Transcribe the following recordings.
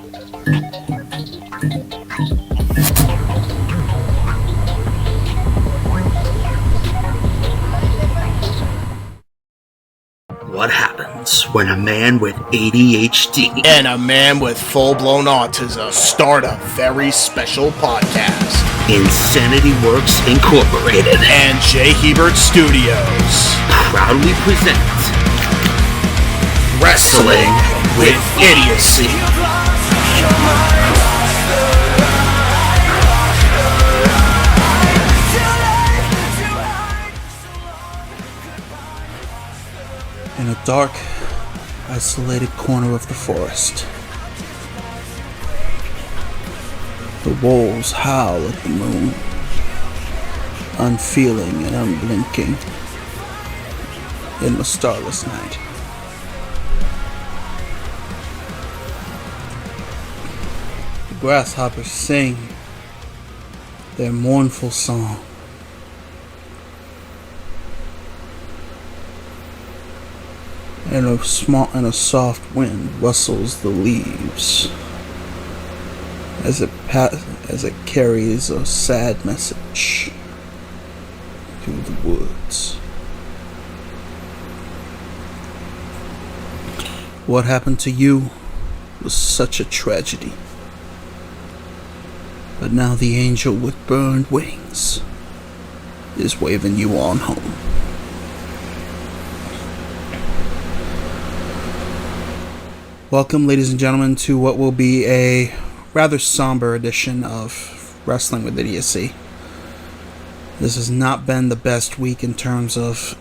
What happens when a man with ADHD and a man with full-blown autism start a very special podcast? Insanity Works Incorporated and J. Hebert Studios proudly present Wrestling with Idiocy. In a dark, isolated corner of the forest, the wolves howl at the moon, unfeeling and unblinking in the starless night. The grasshoppers sing their mournful song. And a soft wind rustles the leaves as it carries a sad message through the woods. What happened to you was such a tragedy. But now the angel with burned wings is waving you on home. Welcome, ladies and gentlemen, to what will be a rather somber edition of Wrestling with Idiocy. This has not been the best week in terms of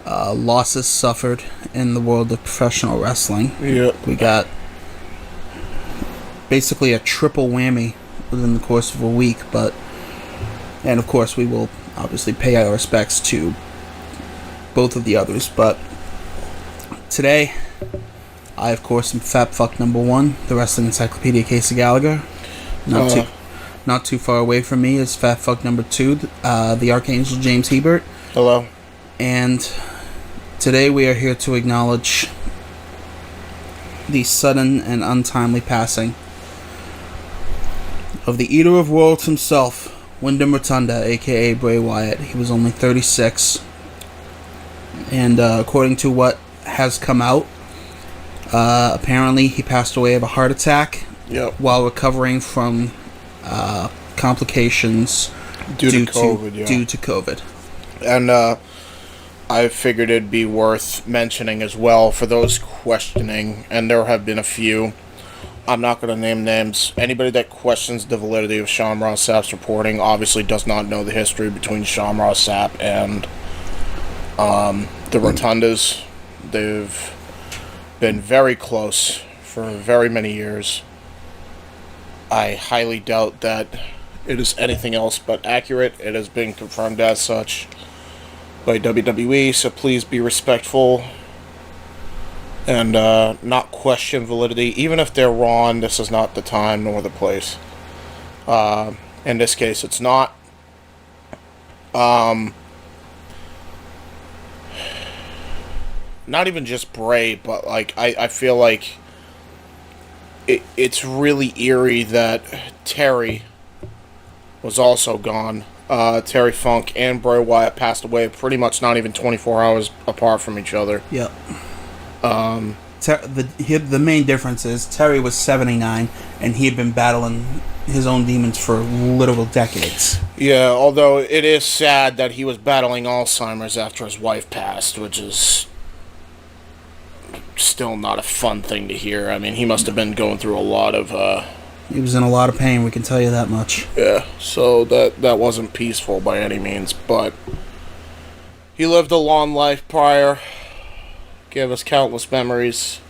losses suffered in the world of professional wrestling. Yep. We got basically a triple whammy within the course of a week, and of course we will obviously pay our respects to both of the others, but today, I of course am Fat Fuck number 1, the Wrestling Encyclopedia Casey Gallagher. Not too far away from me is Fat Fuck number 2, the Archangel James Hebert. Hello. And today we are here to acknowledge the sudden and untimely passing of the Eater of Worlds himself, Wyndham Rotunda, aka Bray Wyatt. He was only 36. And according to what has come out, apparently he passed away of a heart attack while recovering from complications due to COVID. And I figured it'd be worth mentioning as well for those questioning, and there have been a few. I'm not going to name names. Anybody that questions the validity of Sean Ross Sapp's reporting obviously does not know the history between Sean Ross Sapp and the Rotundas. They've been very close for very many years. I highly doubt that it is anything else but accurate. It has been confirmed as such by WWE, so please be respectful and not question validity. Even if they're wrong, this is not the time nor the place. In this case, it's not. Not even just Bray, but I feel like it's really eerie that Terry was also gone. Terry Funk and Bray Wyatt passed away pretty much not even 24 hours apart from each other. Yep. The main difference is Terry was 79 and he had been battling his own demons for literal decades. Yeah, although it is sad that he was battling Alzheimer's after his wife passed, which is still not a fun thing to hear. I mean, he must have been going through a lot of he was in a lot of pain, we can tell you that much. Yeah, so that wasn't peaceful by any means, but he lived a long life prior, gave us countless memories.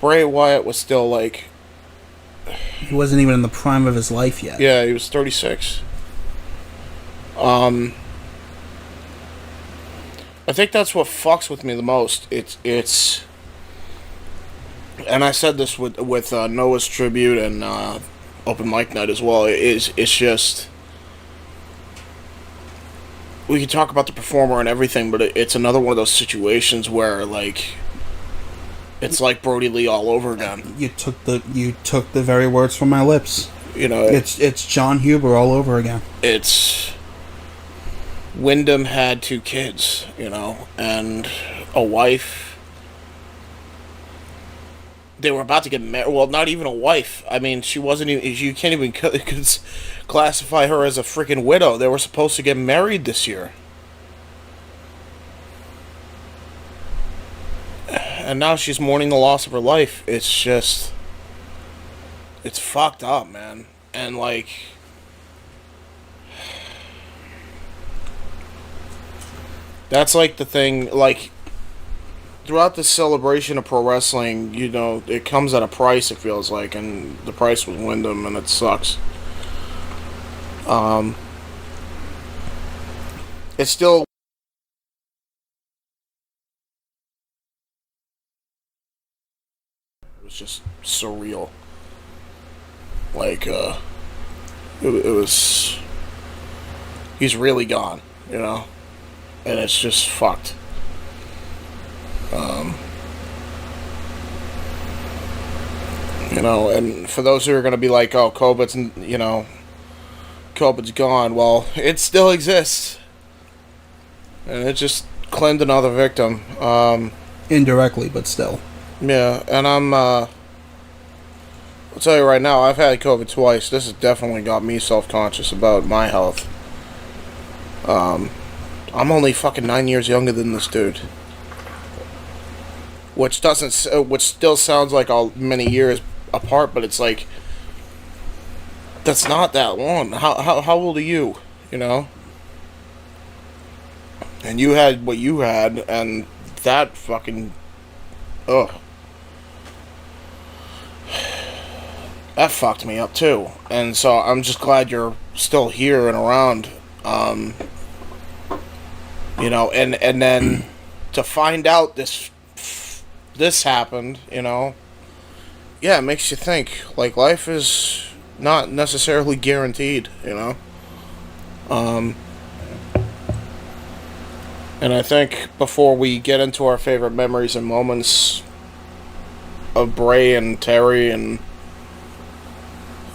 Bray Wyatt was still he wasn't even in the prime of his life yet. Yeah, he was 36. I think that's what fucks with me the most. It's and I said this with Noah's Tribute and Open Mic Night as well. It's just, we can talk about the performer and everything, but it's another one of those situations where It's like Brody Lee all over again. You took the very words from my lips. You know, it's John Huber all over again. It's Wyndham had 2 kids, you know, and a wife. They were about to get married. Well, not even a wife. I mean, she wasn't even. You can't even classify her as a freaking widow. They were supposed to get married this year. And now she's mourning the loss of her life. It's just... It's fucked up, man. And, like... That's, like, the thing, like... Throughout the celebration of pro wrestling, you know, it comes at a price, it feels like. And the price was Wyndham, and it sucks. It's still... just surreal. Like, it was... He's really gone, you know? And it's just fucked. You know, and for those who are going to be like, oh, COVID's, you know, COVID's gone. Well, it still exists. And it just claimed another victim. Indirectly, but still. Yeah, and I'll tell you right now, I've had COVID twice. This has definitely got me self-conscious about my health. I'm only fucking 9 years younger than this dude. Which still sounds like many years apart, but it's like, that's not that long. How old are you? You know? And you had what you had, and that fucking... Ugh. That fucked me up too. And so I'm just glad you're still here and around. You know, and then to find out this happened, you know, yeah, it makes you think, like, life is not necessarily guaranteed, you know. And I think before we get into our favorite memories and moments of Bray and Terry and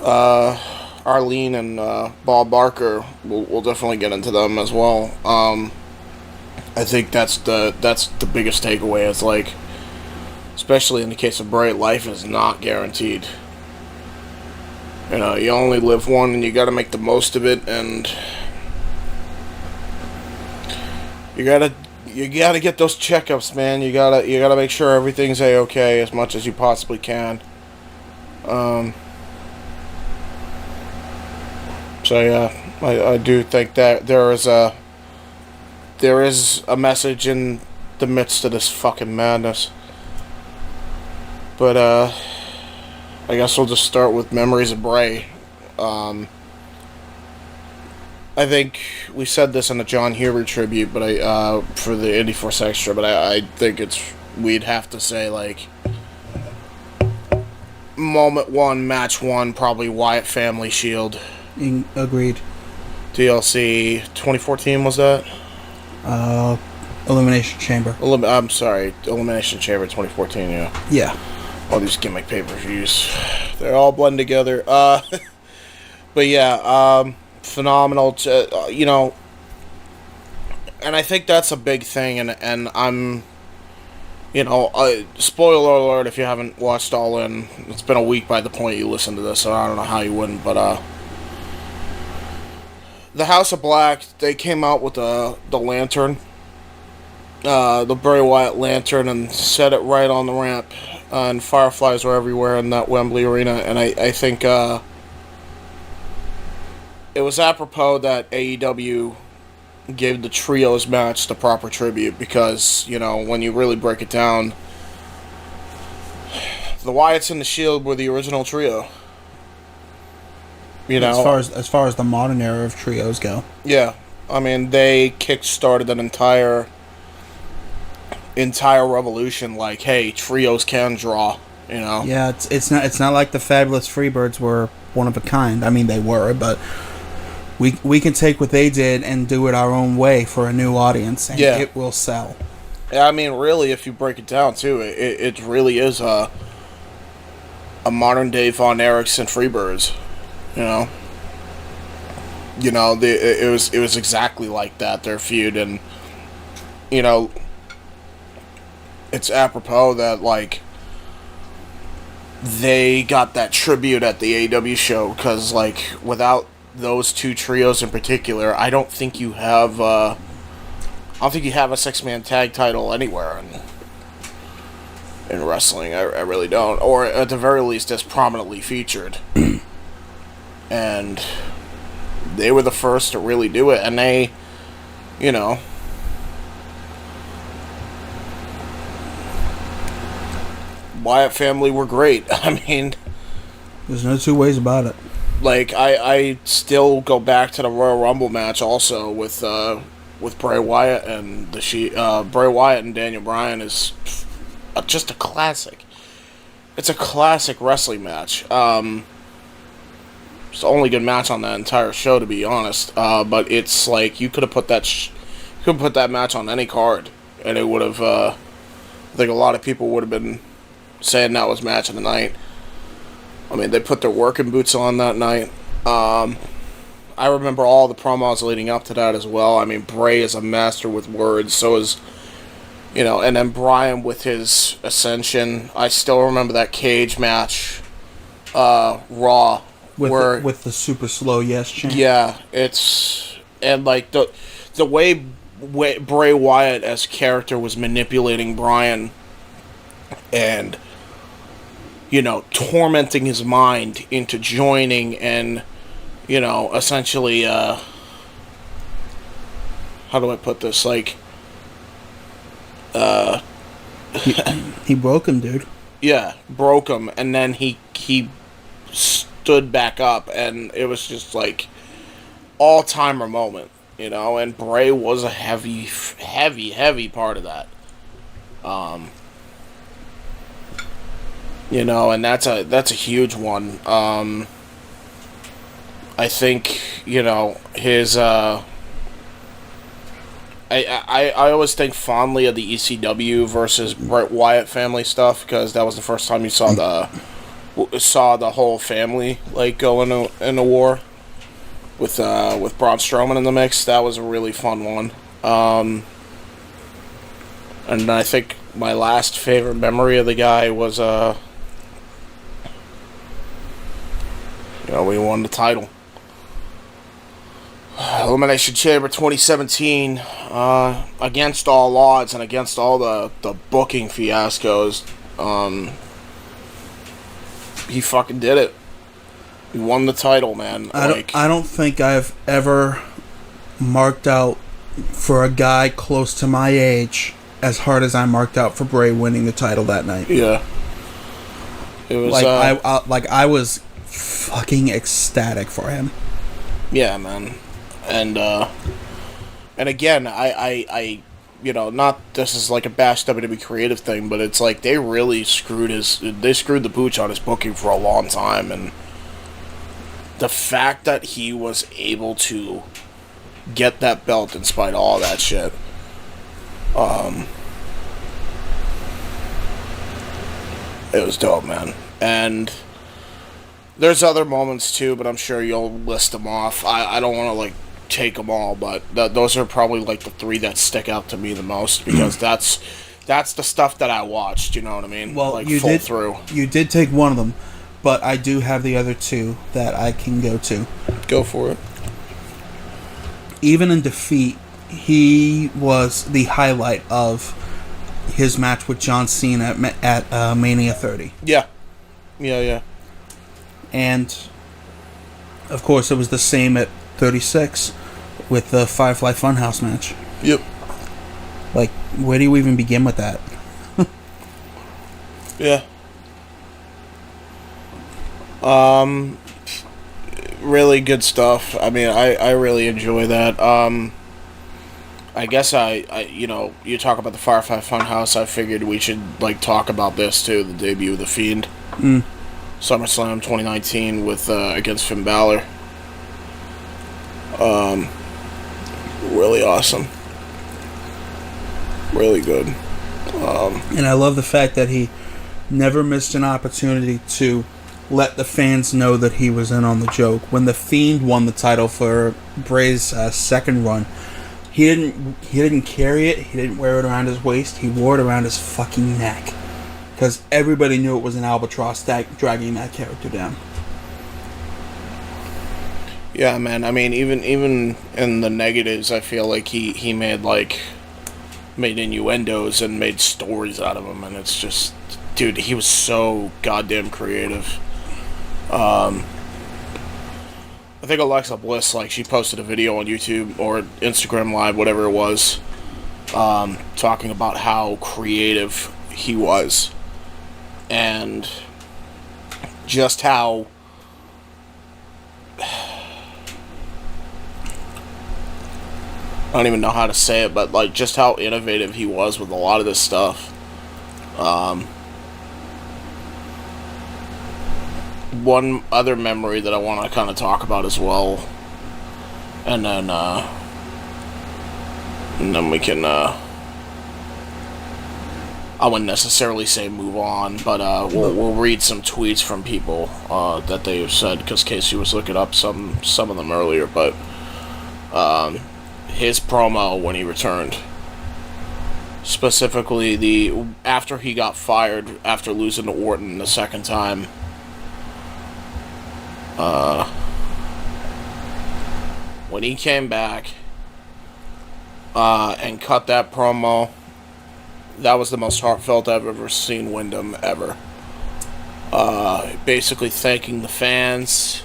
Arleen and Bob Barker, we'll definitely get into them as well. I think that's the biggest takeaway. Is like, especially in the case of Bray, life is not guaranteed. You know, you only live one, and you got to make the most of it, and you gotta get those checkups, man. You gotta make sure everything's A-okay as much as you possibly can. So yeah, I do think that there is a message in the midst of this fucking madness. But I guess we'll just start with memories of Bray. I think we said this in the John Huber tribute, but for the Indie Force Extra, but I think we'd have to say, like, moment 1, match 1, probably Wyatt Family Shield. Agreed. DLC 2014 was that? Elimination Chamber. I'm sorry, Elimination Chamber 2014. Yeah. All these gimmick pay-per-views, they all blend together. But yeah, phenomenal. You know, and I think that's a big thing. And I'm, you know, spoiler alert if you haven't watched All In. It's been a week by the point you listen to this, so I don't know how you wouldn't. But the House of Black, they came out with the lantern, the Bray Wyatt lantern, and set it right on the ramp. And fireflies were everywhere in that Wembley arena. And I think it was apropos that AEW gave the trios match the proper tribute, because, you know, when you really break it down, the Wyatts and the Shield were the original trio. You know, as far as the modern era of trios go. Yeah, I mean, they kick-started an entire revolution. Like, hey, trios can draw. You know. Yeah, it's not like the Fabulous Freebirds were one of a kind. I mean, they were, but we can take what they did and do it our own way for a new audience, and it will sell. Yeah, I mean, really, if you break it down, too, it really is a modern-day Von Erichs and Freebirds, you know? It was exactly like that, their feud, and, you know, it's apropos that, like, they got that tribute at the AEW show, because, like, without those two trios in particular, I don't think you have a 6-man tag title anywhere in wrestling. I really don't, or at the very least as prominently featured. And they were the first to really do it, and they, you know, Wyatt family were great. I mean, There's no two ways about it. like, I still go back to the Royal Rumble match also with Bray Wyatt and Bray Wyatt and Daniel Bryan is just a classic. It's a classic wrestling match. It's the only good match on that entire show, to be honest. But it's like you could have put that match on any card, and it would have. I think a lot of people would have been saying that was match of the night. I mean, they put their working boots on that night. I remember all the promos leading up to that as well. I mean, Bray is a master with words. So is, and then Bryan with his ascension. I still remember that cage match, Raw. With the super slow yes chant. Yeah, and like the way Bray Wyatt as character was manipulating Bryan and tormenting his mind into joining and essentially how do I put this, like he broke him, dude. Yeah, broke him, and then he stood back up, and it was just like all-timer moment, and Bray was a heavy part of that. And that's a huge one. I think, his I always think fondly of the ECW versus Bray Wyatt family stuff, because that was the first time you saw the whole family like go into war with Braun Strowman in the mix. That was a really fun one. And I think my last favorite memory of the guy was we won the title. Elimination Chamber 2017, against all odds and against all the booking fiascos, he fucking did it. He won the title, man. I don't think I've ever marked out for a guy close to my age as hard as I marked out for Bray winning the title that night. Yeah. It was I was fucking ecstatic for him. Yeah, man. And again, I not this is like a bash WWE creative thing, but it's like they really screwed the pooch on his booking for a long time, and the fact that he was able to get that belt in spite of all that shit, it was dope, man. And there's other moments too, but I'm sure you'll list them off. I don't want to like take them all, but those are probably like the three that stick out to me the most, because that's the stuff that I watched. You know what I mean? Well, like you did take one of them, but I do have the other two that I can go to. Go for it. Even in defeat, he was the highlight of his match with John Cena at Mania 30. Yeah. And of course, it was the same at 36 with the Firefly Funhouse match. Yep. Like, where do you even begin with that? Yeah. Really good stuff. I mean, I really enjoy that. I guess you talk about the Firefly Funhouse, I figured we should like talk about this too, the debut of The Fiend. SummerSlam 2019 with against Finn Balor. Really awesome. Really good. And I love the fact that he never missed an opportunity to let the fans know that he was in on the joke. When The Fiend won the title for Bray's second run, he didn't carry it. He didn't wear it around his waist. He wore it around his fucking neck, because everybody knew it was an albatross dragging that character down. Yeah, man. I mean, even in the negatives, I feel like he made innuendos and made stories out of them, and it's just, dude, he was so goddamn creative. I think Alexa Bliss, like, she posted a video on YouTube or Instagram Live, whatever it was, talking about how creative he was, and just how I don't even know how to say it, but like just how innovative he was with a lot of this stuff. One other memory that I want to kind of talk about as well, and then we can I wouldn't necessarily say move on, but we'll read some tweets from people that they have said, because Casey was looking up some of them earlier, but his promo when he returned, specifically after he got fired after losing to Orton the second time, when he came back and cut that promo, that was the most heartfelt I've ever seen Wyndham ever. Basically thanking the fans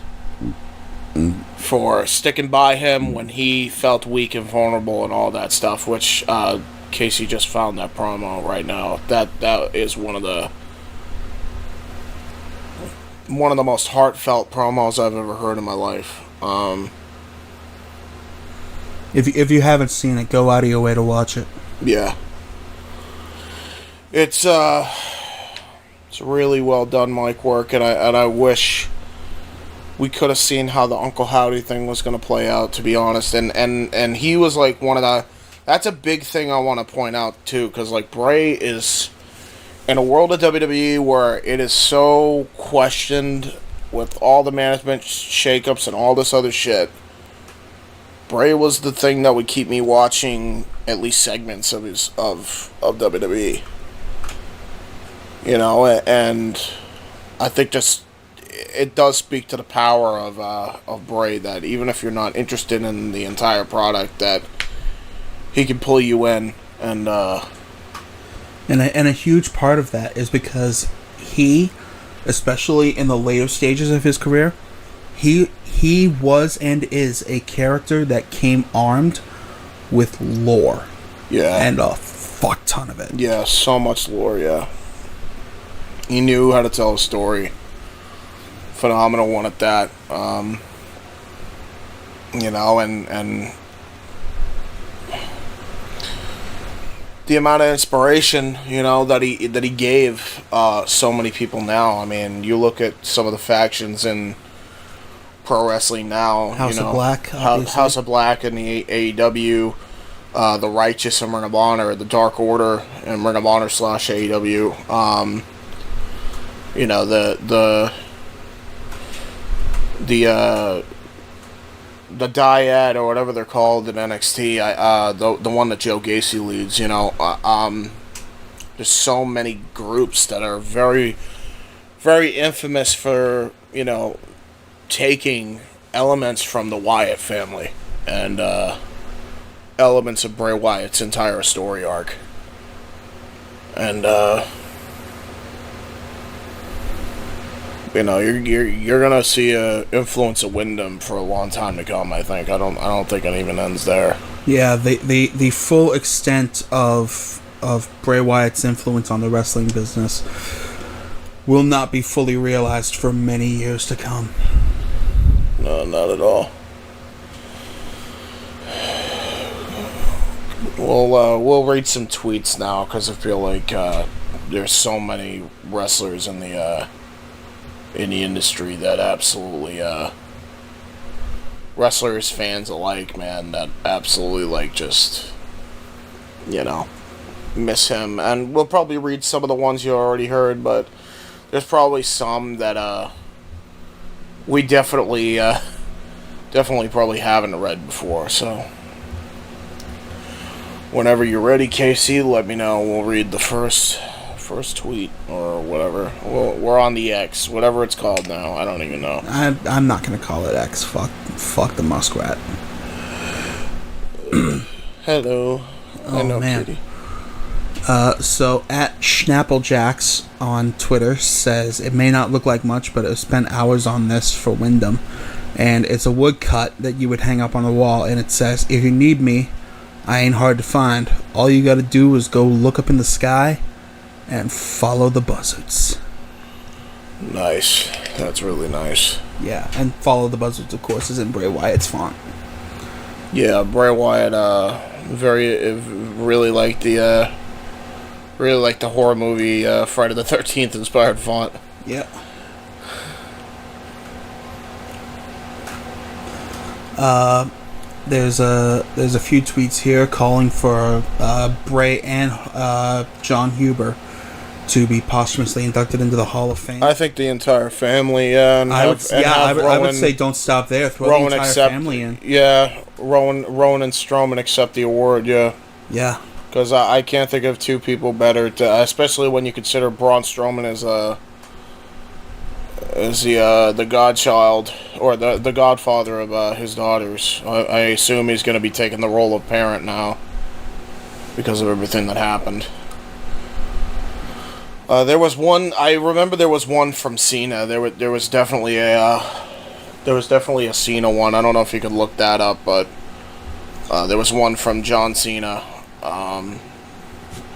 for sticking by him when he felt weak and vulnerable and all that stuff, which Casey just found that promo right now. That is one of the most heartfelt promos I've ever heard in my life. If you haven't seen it, go out of your way to watch it. Yeah. It's really well done mic work, and I wish we could have seen how the Uncle Howdy thing was going to play out, to be honest. And he was like one of the... That's a big thing I want to point out, too, because like Bray is... In a world of WWE where it is so questioned with all the management shakeups and all this other shit, Bray was the thing that would keep me watching at least segments of WWE. You know, and I think just it does speak to the power of Bray, that even if you're not interested in the entire product, that he can pull you in, and a huge part of that is because he, especially in the later stages of his career, he was and is a character that came armed with lore. Yeah. And a fuck ton of it. Yeah, so much lore, yeah. He knew how to tell a story. Phenomenal one at that. You know, and the amount of inspiration, you know, that he gave so many people now. I mean, you look at some of the factions in pro wrestling now. House of Black, House of Black and the AEW, the Righteous and Ring of Honor, the Dark Order and Ring of Honor / AEW. You know, the dyad or whatever they're called in NXT, the one that Joe Gacy leads, you know, there's so many groups that are very, very infamous for, you know, taking elements from the Wyatt family and elements of Bray Wyatt's entire story arc. And you know, you're gonna see a influence of Wyndham for a long time to come. I think. I don't think it even ends there. Yeah, the full extent of Bray Wyatt's influence on the wrestling business will not be fully realized for many years to come. No, not at all. We'll read some tweets now, because I feel like there's so many wrestlers in the industry that absolutely wrestlers, fans alike, man, that absolutely, like, just, you know, miss him. And we'll probably read some of the ones you already heard, but there's probably some that we definitely probably haven't read before. So whenever you're ready, Casey, let me know. We'll read the first tweet or whatever. We're on the X, whatever it's called now. I don't even know. I'm not gonna call it X. Fuck the muskrat. Hello. Oh man. Kitty. So at Schnapplejax on Twitter says it may not look like much, but it spent hours on this for Wyndham, and it's a woodcut that you would hang up on the wall, and it says, "If you need me, I ain't hard to find. All you gotta do is go look up in the sky and follow the buzzards." Nice. That's really nice. Yeah, and follow the buzzards, of course, is in Bray Wyatt's font. Yeah, Bray Wyatt, really like the horror movie Friday the 13th inspired font. Yeah. There's a few tweets here calling for Bray and John Huber to be posthumously inducted into the Hall of Fame. I think the entire family. I would say don't stop there. Throw Rowan the entire family in. Yeah, Rowan and Strowman accept the award. Yeah. Yeah. Because I can't think of two people better to, especially when you consider Braun Strowman as the godchild or the godfather of his daughters. I assume he's going to be taking the role of parent now because of everything that happened. There was one. I remember there was one from Cena. There was definitely a Cena one. I don't know if you could look that up, but there was one from John Cena.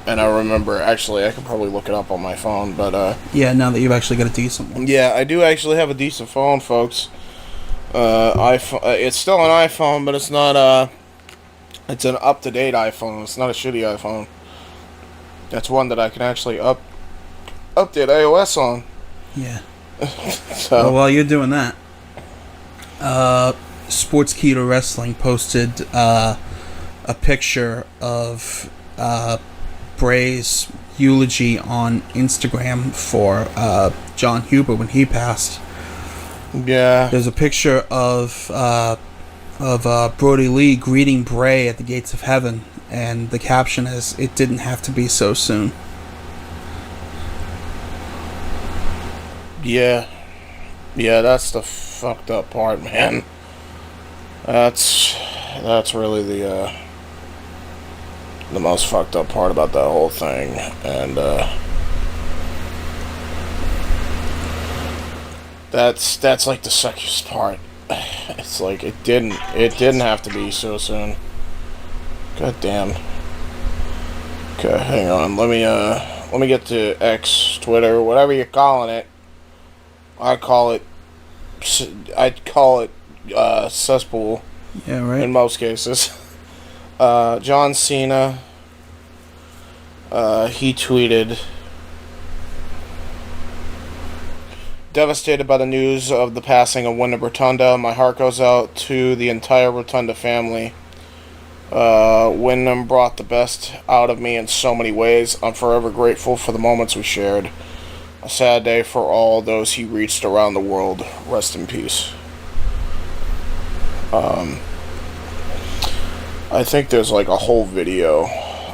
And I remember, actually, I could probably look it up on my phone, but yeah, now that you've actually got a decent one. Yeah, I do actually have a decent phone, folks. It's still an iPhone, but it's not it's an up-to-date iPhone. It's not a shitty iPhone. That's one that I can actually update iOS on. Yeah. So. Well, while you're doing that, Sports Keto Wrestling posted a picture of Bray's eulogy on Instagram for John Huber when he passed. Yeah. There's a picture of Brody Lee greeting Bray at the gates of heaven, and the caption is, "It didn't have to be so soon." Yeah. Yeah, that's the fucked up part, man. That's really the most fucked up part about that whole thing. And that's like the suckiest part. It's like it didn't have to be so soon. God damn. Okay, hang on. Let me get to X, Twitter, whatever you're calling it. I'd call it cesspool. Yeah, right. In most cases. John Cena, he tweeted, "Devastated by the news of the passing of Wyndham Rotunda. My heart goes out to the entire Rotunda family. Wyndham brought the best out of me in so many ways. I'm forever grateful for the moments we shared. A sad day for all those he reached around the world. Rest in peace." I think there's like a whole video.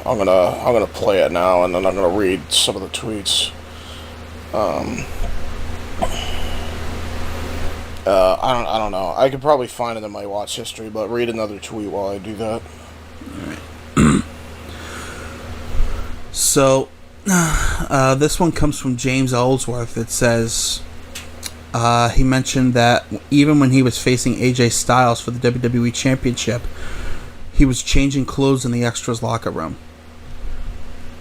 I'm gonna play it now, and then I'm gonna read some of the tweets. I don't know. I could probably find it in my watch history, but read another tweet while I do that. Alright. So, this one comes from James Ellsworth. It says, he mentioned that even when he was facing AJ Styles for the WWE Championship, he was changing clothes in the extras locker room.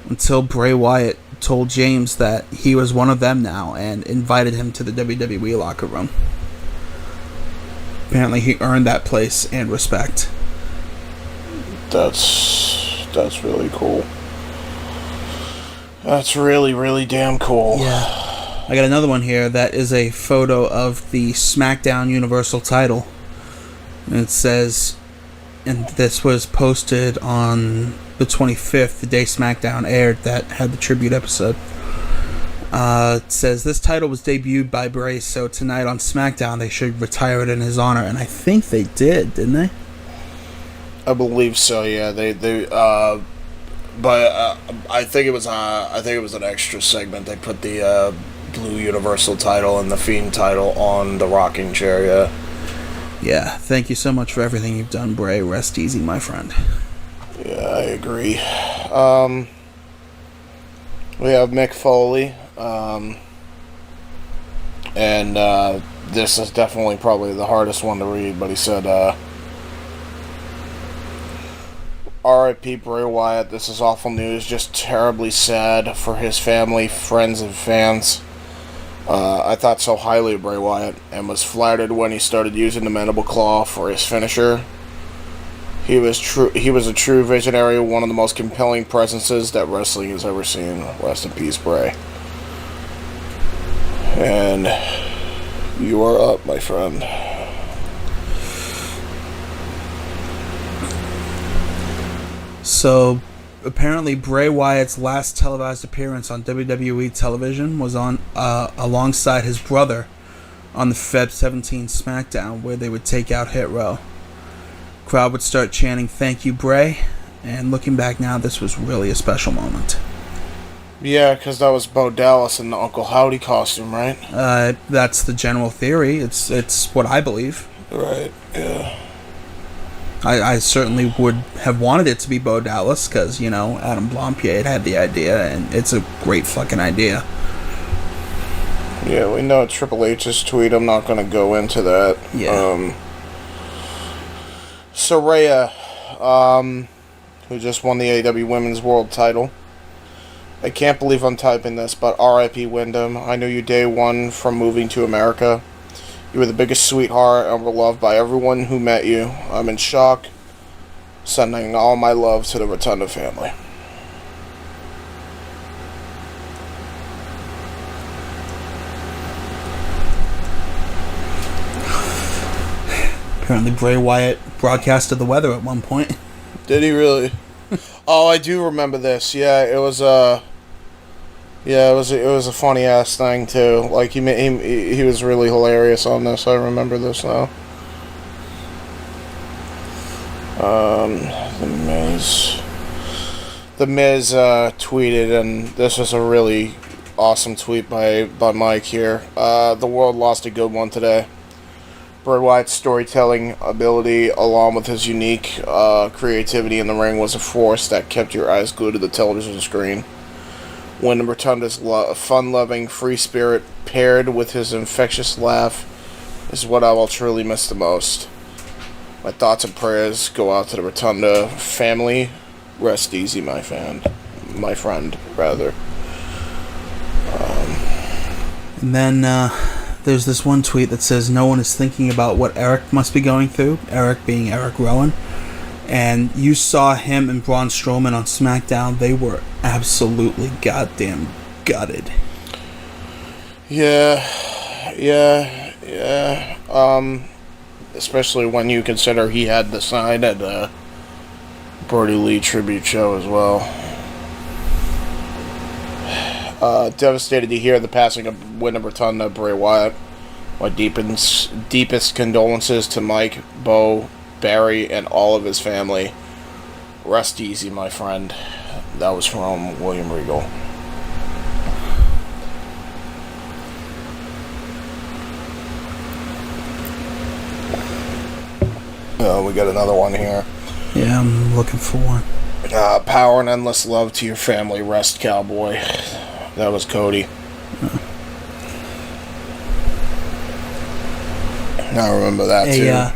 Until Bray Wyatt told James that he was one of them now and invited him to the WWE locker room. Apparently he earned that place and respect. That's really cool. That's really, really damn cool. Yeah. I got another one here that is a photo of the SmackDown Universal title. And it says, and this was posted on the 25th, the day SmackDown aired, that had the tribute episode. It says, this title was debuted by Bray, so tonight on SmackDown they should retire it in his honor. And I think they did, didn't they? I believe so. Yeah, but I think it was an extra segment. They put the Blue Universal title and the Fiend title on the rocking chair. Yeah. Yeah. Thank you so much for everything you've done, Bray. Rest easy, my friend. Yeah, I agree. We have Mick Foley. And this is definitely probably the hardest one to read, but he said, R.I.P. Bray Wyatt, this is awful news, just terribly sad for his family, friends, and fans. I thought so highly of Bray Wyatt, and was flattered when he started using the mandible claw for his finisher. He was a true visionary, one of the most compelling presences that wrestling has ever seen. Rest in peace, Bray. And you are up, my friend. So, apparently Bray Wyatt's last televised appearance on WWE television was on alongside his brother on the Feb 17 SmackDown, where they would take out Hit Row. Crowd would start chanting, "Thank you, Bray," and looking back now, this was really a special moment. Yeah, because that was Bo Dallas in the Uncle Howdy costume, right? That's the general theory. It's what I believe. Right, yeah. I certainly would have wanted it to be Bo Dallas, because, Adam Blampied had the idea, and it's a great fucking idea. Yeah, we know Triple H's tweet. I'm not going to go into that. Yeah. Saraya, who just won the AEW Women's World title. I can't believe I'm typing this, but R.I.P. Wyndham. I knew you day one from moving to America. You were the biggest sweetheart and were loved by everyone who met you. I'm in shock. Sending all my love to the Rotunda family. Apparently Bray Wyatt broadcasted the weather at one point. Did he really? Oh, I do remember this. Yeah, it was it was a funny ass thing too. Like he was really hilarious on this. I remember this now. The Miz tweeted, and this was a really awesome tweet by Mike here. The world lost a good one today. Bray Wyatt's storytelling ability, along with his unique creativity in the ring, was a force that kept your eyes glued to the television screen. Wyndham Rotunda's fun-loving, free spirit, paired with his infectious laugh, is what I will truly miss the most. My thoughts and prayers go out to the Rotunda family. Rest easy, my friend. And then there's this one tweet that says no one is thinking about what Eric must be going through. Eric being Eric Rowan. And you saw him and Braun Strowman on SmackDown. They were absolutely goddamn gutted. Yeah. Especially when you consider he had the sign at the Brody Lee tribute show as well. Devastated to hear the passing of Wyndham Rotunda, Bray Wyatt. My deepest condolences to Mike, Bo, Barry, and all of his family. Rest easy, my friend. That was from William Regal. We got another one here. Yeah, I'm looking for one. Power and endless love to your family. Rest, cowboy. That was Cody. I remember that too.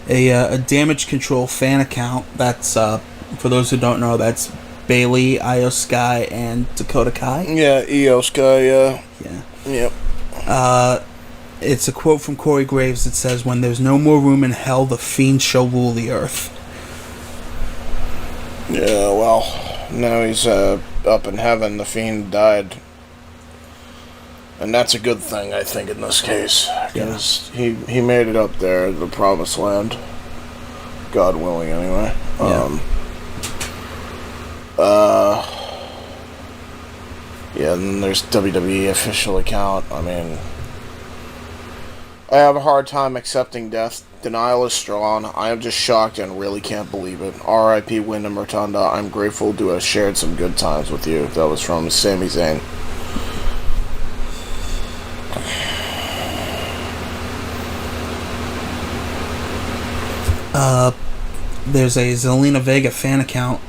A Damage Control fan account. That's for those who don't know. That's Bailey, Io Sky, and Dakota Kai. Yeah, Io Sky. Yeah. Yep. It's a quote from Corey Graves that says, "When there's no more room in hell, the Fiend shall rule the earth." Yeah, well, now he's up in heaven. The Fiend died. And that's a good thing, I think, in this case. Because he made it up there, the promised land. God willing, anyway. Yeah. Yeah, and then there's WWE official account. I mean, I have a hard time accepting death. Denial is strong. I am just shocked and really can't believe it. R.I.P. Wyndham Rotunda. I'm grateful to have shared some good times with you. That was from Sami Zayn. There's a Zelina Vega fan account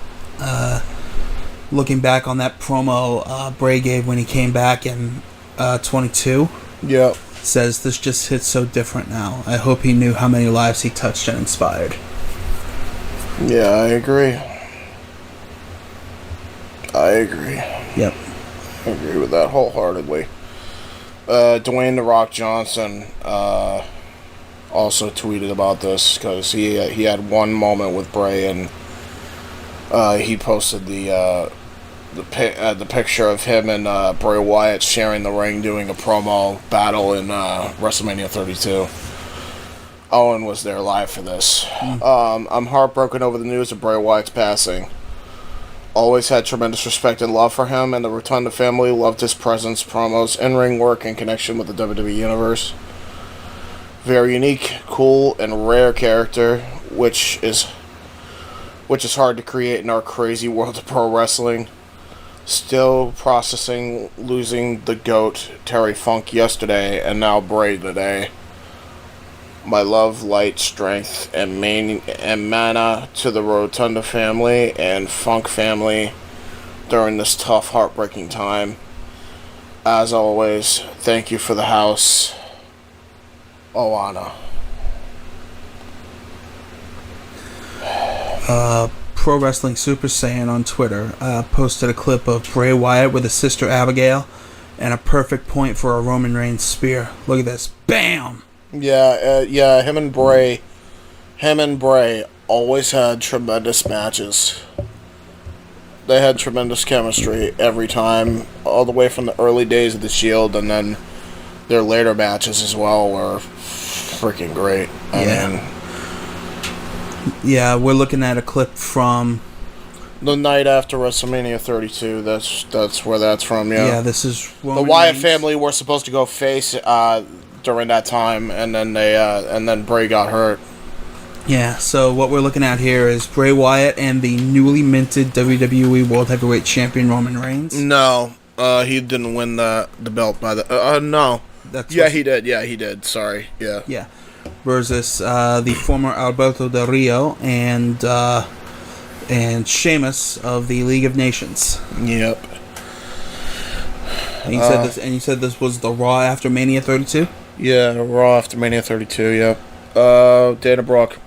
looking back on that promo Bray gave when he came back in 22. Yep. Says, this just hits so different now. I hope he knew how many lives he touched and inspired. Yeah, I agree. Yep. I agree with that wholeheartedly. Dwayne "The Rock" Johnson also tweeted about this because he had one moment with Bray, and he posted the picture of him and Bray Wyatt sharing the ring doing a promo battle in WrestleMania 32. Owen was there live for this. I'm heartbroken over the news of Bray Wyatt's passing. Always had tremendous respect and love for him, and the Rotunda family loved his presence, promos, in-ring work, and connection with the WWE Universe. Very unique, cool, and rare character, which is hard to create in our crazy world of pro wrestling. Still processing losing the GOAT, Terry Funk, yesterday, and now Bray today. My love, light, strength, and mana to the Rotunda family and Funk family during this tough, heartbreaking time. As always, thank you for the house. Oana. Pro Wrestling Super Saiyan on Twitter posted a clip of Bray Wyatt with his sister Abigail and a perfect point for a Roman Reigns spear. Look at this. Bam! Yeah, him and Bray always had tremendous matches. They had tremendous chemistry every time, all the way from the early days of the Shield, and then their later matches as well were freaking great. I mean, yeah, we're looking at a clip from the night after WrestleMania 32. That's where that's from. Yeah, this is Roman the Wyatt Reigns. family were supposed to go face during that time, and then Bray got hurt. Yeah, so what we're looking at here is Bray Wyatt and the newly minted WWE World Heavyweight Champion Roman Reigns. No, he didn't win the belt by the. No. He did. Yeah, he did. Sorry. Yeah. Yeah. Versus the former Alberto Del Rio and Sheamus of the League of Nations. Yep. And you said this was the Raw after Mania 32? Yeah, Raw after Mania 32, yep. Dana Brooke.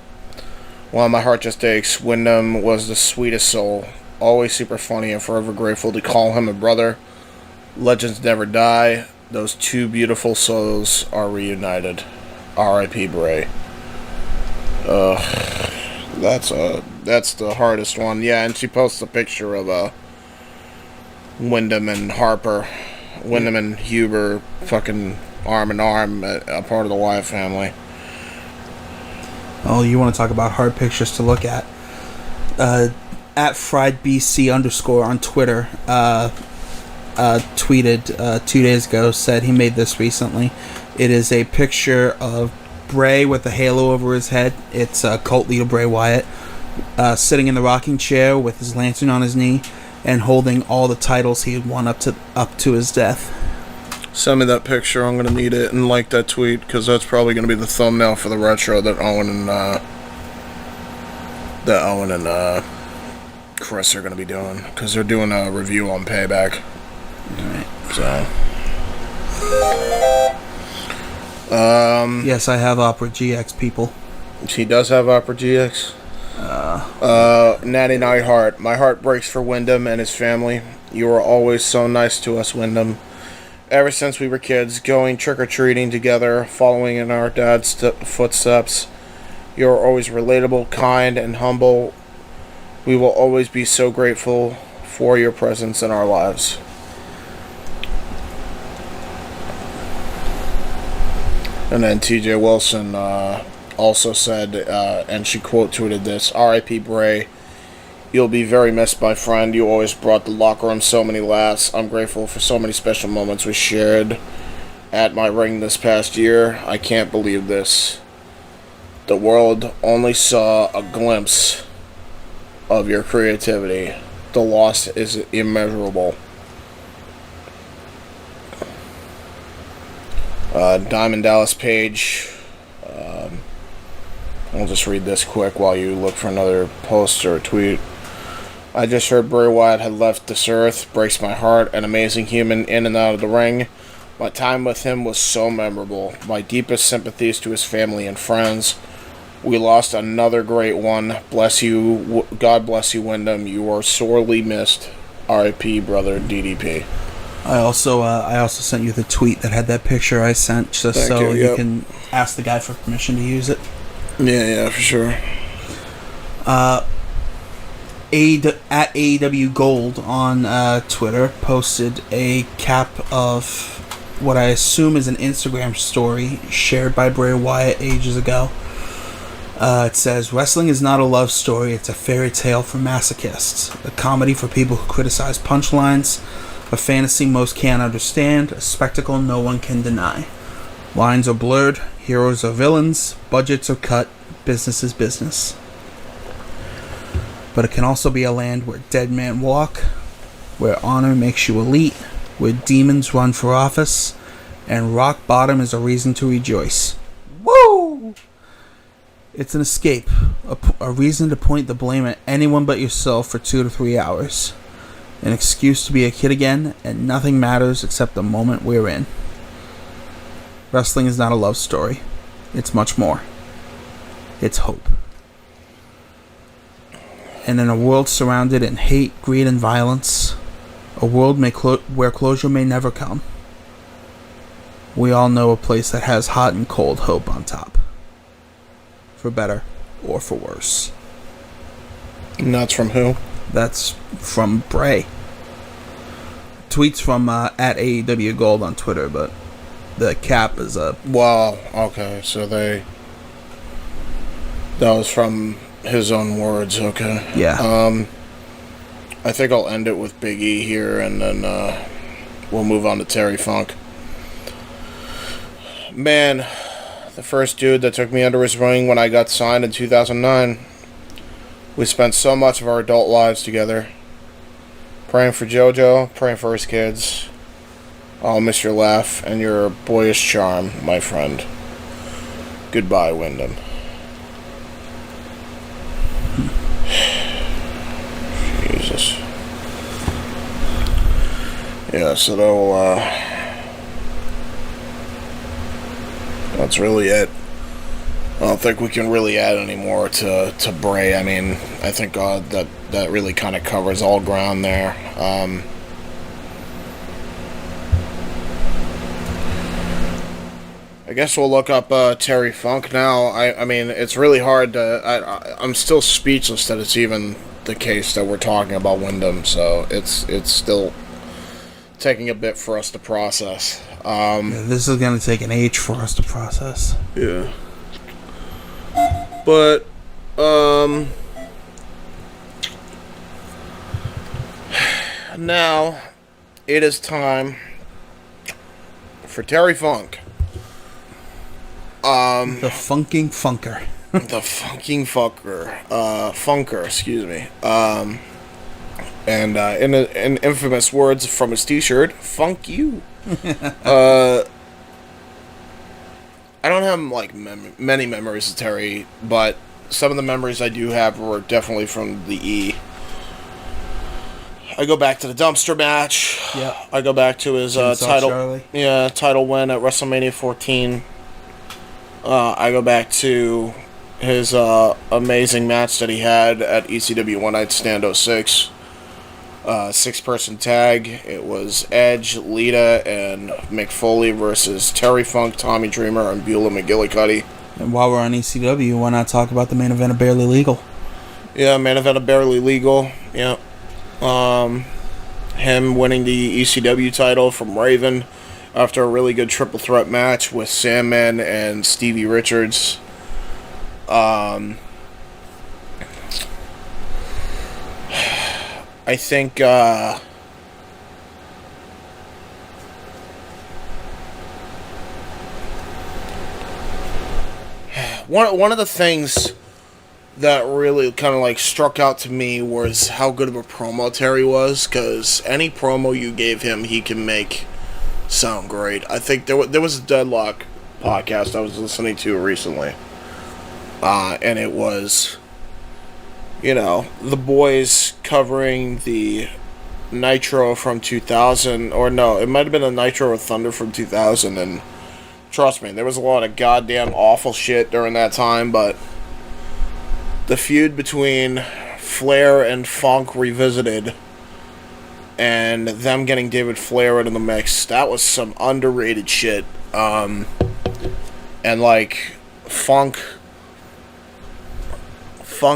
Wow, my heart just aches. Wyndham was the sweetest soul. Always super funny and forever grateful to call him a brother. Legends never die. Those two beautiful souls are reunited. R.I.P. Bray. That's the hardest one. Yeah, and she posts a picture of Wyndham and Harper. Wyndham and Huber fucking arm in arm, a part of the Wyatt family. Oh, you want to talk about hard pictures to look at? At FriedBC_ on Twitter tweeted 2 days ago, said he made this recently. It is a picture of Bray with a halo over his head. It's cult leader Bray Wyatt sitting in the rocking chair with his lantern on his knee and holding all the titles he had won up to his death. Send me that picture. I'm gonna need it and like that tweet because that's probably gonna be the thumbnail for the retro that Owen and Chris are gonna be doing because they're doing a review on Payback. Alright. So. Yes, I have Opera GX, people. She does have Opera GX. Natty Nightheart. My heart breaks for Wyndham and his family. You are always so nice to us, Wyndham. Ever since we were kids, going trick-or-treating together, following in our dad's footsteps. You are always relatable, kind, and humble. We will always be so grateful for your presence in our lives. And then TJ Wilson also said, and she quote tweeted this, "R.I.P. Bray. You'll be very missed, my friend. You always brought the locker room so many laughs. I'm grateful for so many special moments we shared at my ring this past year. I can't believe this. The world only saw a glimpse of your creativity. The loss is immeasurable." Diamond Dallas Page. I'll just read this quick while you look for another post or tweet. "I just heard Bray Wyatt had left this earth. Breaks my heart. An amazing human in and out of the ring. My time with him was so memorable. My deepest sympathies to his family and friends. We lost another great one. Bless you. God bless you, Wyndham. You are sorely missed. R.I.P. brother DDP." I also sent you the tweet that had that picture I sent, just Thank so you, you can ask the guy for permission to use it. Yeah, for sure. At AEW Gold on Twitter posted a cap of what I assume is an Instagram story shared by Bray Wyatt ages ago. It says, "Wrestling is not a love story, it's a fairy tale for masochists. A comedy for people who criticize punchlines, a fantasy most can't understand, a spectacle no one can deny. Lines are blurred, heroes are villains, budgets are cut, business is business. But it can also be a land where dead men walk, where honor makes you elite, where demons run for office, and rock bottom is a reason to rejoice. Woo! It's an escape, a reason to point the blame at anyone but yourself for 2 to 3 hours. An excuse to be a kid again, and nothing matters except the moment we're in. Wrestling is not a love story. It's much more. It's hope. And in a world surrounded in hate, greed, and violence, a world where closure may never come, we all know a place that has hot and cold hope on top. For better or for worse." And that's from who? That's from Bray. Tweets from at AEW Gold on Twitter, but the cap is a... Wow, okay, so that was from his own words, okay. Yeah. I think I'll end it with Big E here, and then we'll move on to Terry Funk. "Man, the first dude that took me under his wing when I got signed in 2009. We spent so much of our adult lives together. Praying for JoJo, praying for his kids. I'll miss your laugh and your boyish charm, my friend. Goodbye, Wyndham." Jesus. Yeah, so that's really it. I don't think we can really add any more to Bray. I mean, I think that really kind of covers all ground there. I guess we'll look up Terry Funk now. I mean, it's really hard to... I'm still speechless that it's even the case that we're talking about Wyndham, so it's still taking a bit for us to process. This is going to take an age for us to process. Yeah. But, now it is time for Terry Funk. The funking funker. The funking funker, excuse me. And in infamous words from his t-shirt, "Funk you." I don't have like many memories of Terry, but some of the memories I do have were definitely from the E. I go back to the dumpster match. Yeah. I go back to his title win at WrestleMania 14. I go back to his amazing match that he had at ECW One Night Stand 06. 6-person tag. It was Edge, Lita, and Mick Foley versus Terry Funk, Tommy Dreamer, and Beulah McGillicuddy. And while we're on ECW, why not talk about the main event of Barely Legal? Yeah, main event of Barely Legal. Yeah. Him winning the ECW title from Raven after a really good triple threat match with Sandman and Stevie Richards. I think, one of the things that really kind of like struck out to me was how good of a promo Terry was, because any promo you gave him, he can make sound great. I think there was a Deadlock podcast I was listening to recently, and it was, the boys covering the Nitro from 2000, or no, it might have been a Nitro with Thunder from 2000, and trust me, there was a lot of goddamn awful shit during that time, but the feud between Flair and Funk revisited, and them getting David Flair into the mix, that was some underrated shit. And like, Funk